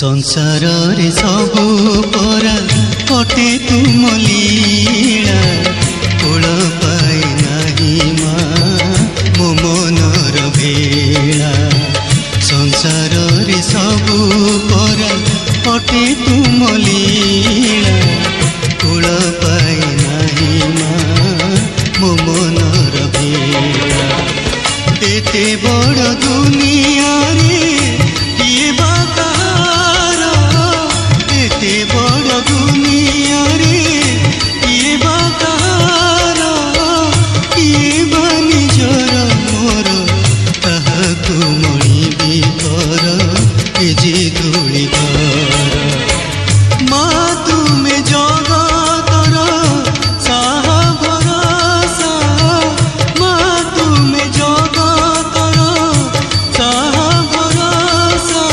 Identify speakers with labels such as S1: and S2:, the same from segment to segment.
S1: संसार रे सबु परा कटे तुम लीला कूल पाए नाही माँ मो मनर भेला। संसार रे सबु परा कटे तुम लीला कूल पाए नाही माँ मो मनर भेला। एते बड़ दुनिया रे किए बा कहार, एते बड़ दुनिया रे किए बा कहार, किए बा निजर मोर ताहाकु मणिबी कर ए जे धूଳି घर। माँ तुमे जगतर साहा भरोसा, माँ तुमे जगतर साहा भरोसा।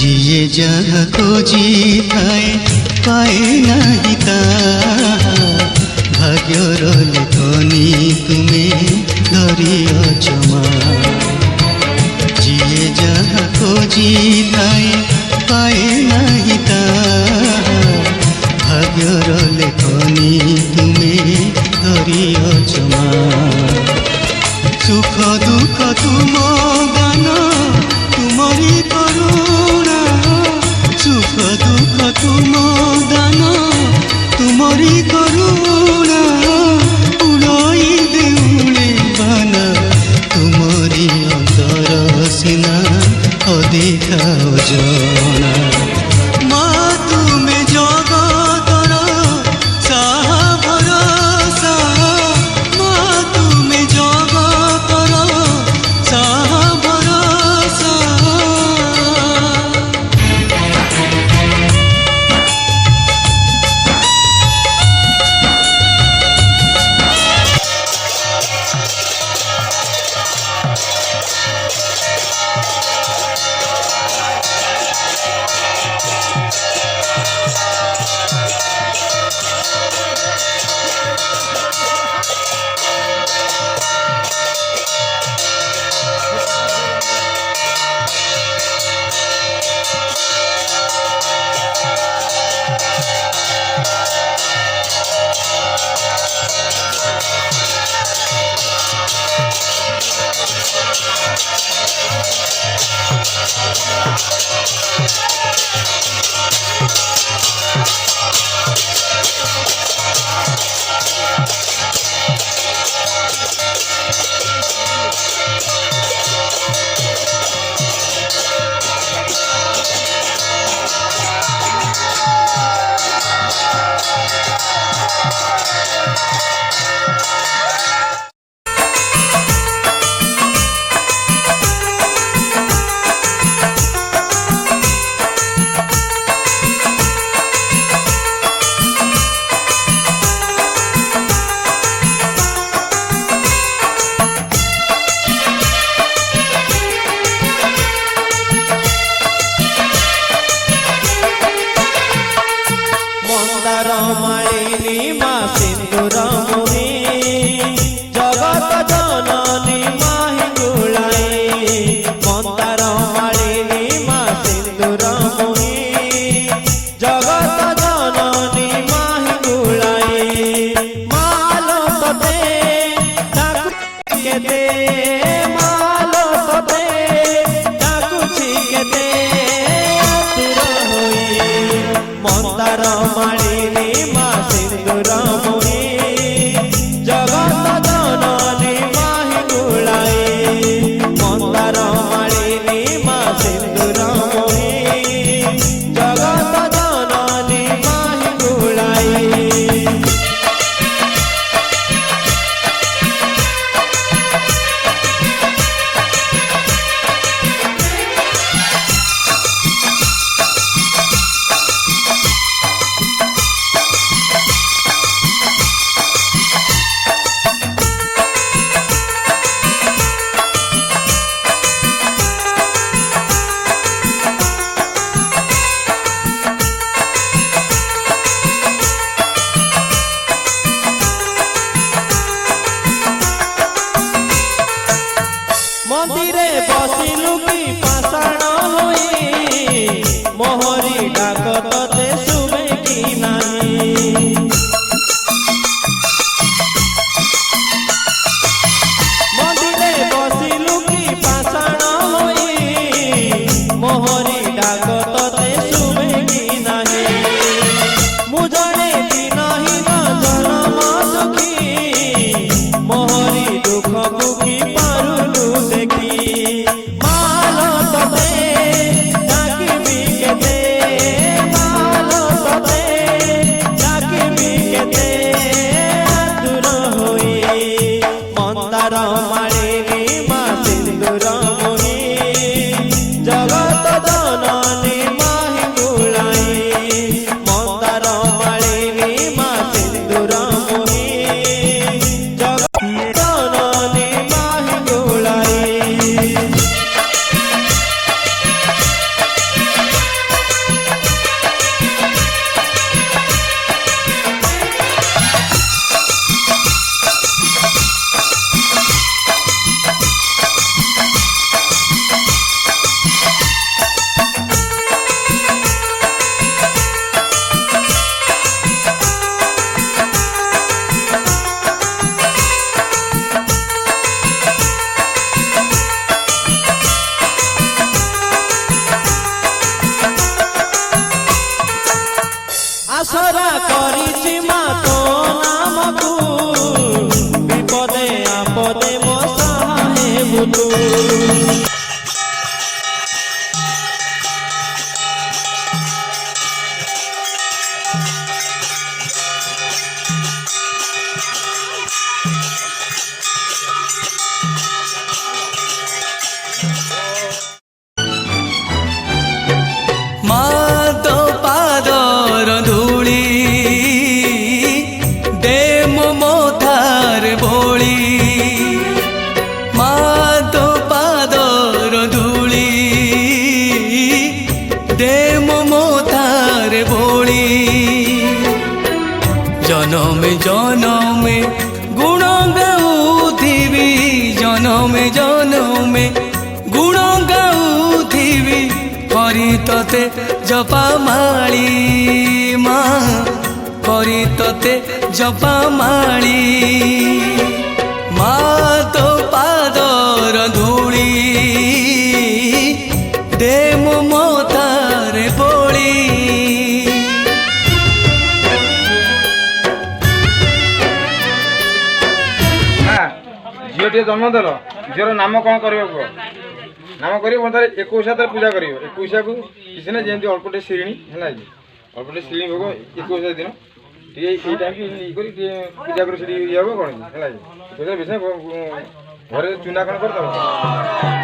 S1: जिए जहाँ खोजी थाए पाए नहीं ताहा, भाग्यर लेखनी तुमे धरिअछ माँ। जिए जहाँ खोजी थाए पाए नहीं ताहा, भाग्यर लेखनी तुमे धरिअछ माँ। सुख दुख तुम गान तुमरी करुणा, सुख दुख तुम दान तुमरी करुणा।
S2: में गुण गाउथिबी जनमे जनमे गुण गाउथिबी करी तते जपा माली माँ करी तते जपा माली माँ तो पादर धूली दे मो मतारे बोली।
S3: झीटे जन्म देल झीर नाम कौन कर नाम कर 21 पूजा कर 21 को किसी ना जमी अल्पटे श्रेणी है अल्पटे श्रेणी भोग 21 दिन टे टाइम पूजा कर हम कौन है 21 विषय घर चुना कौन कर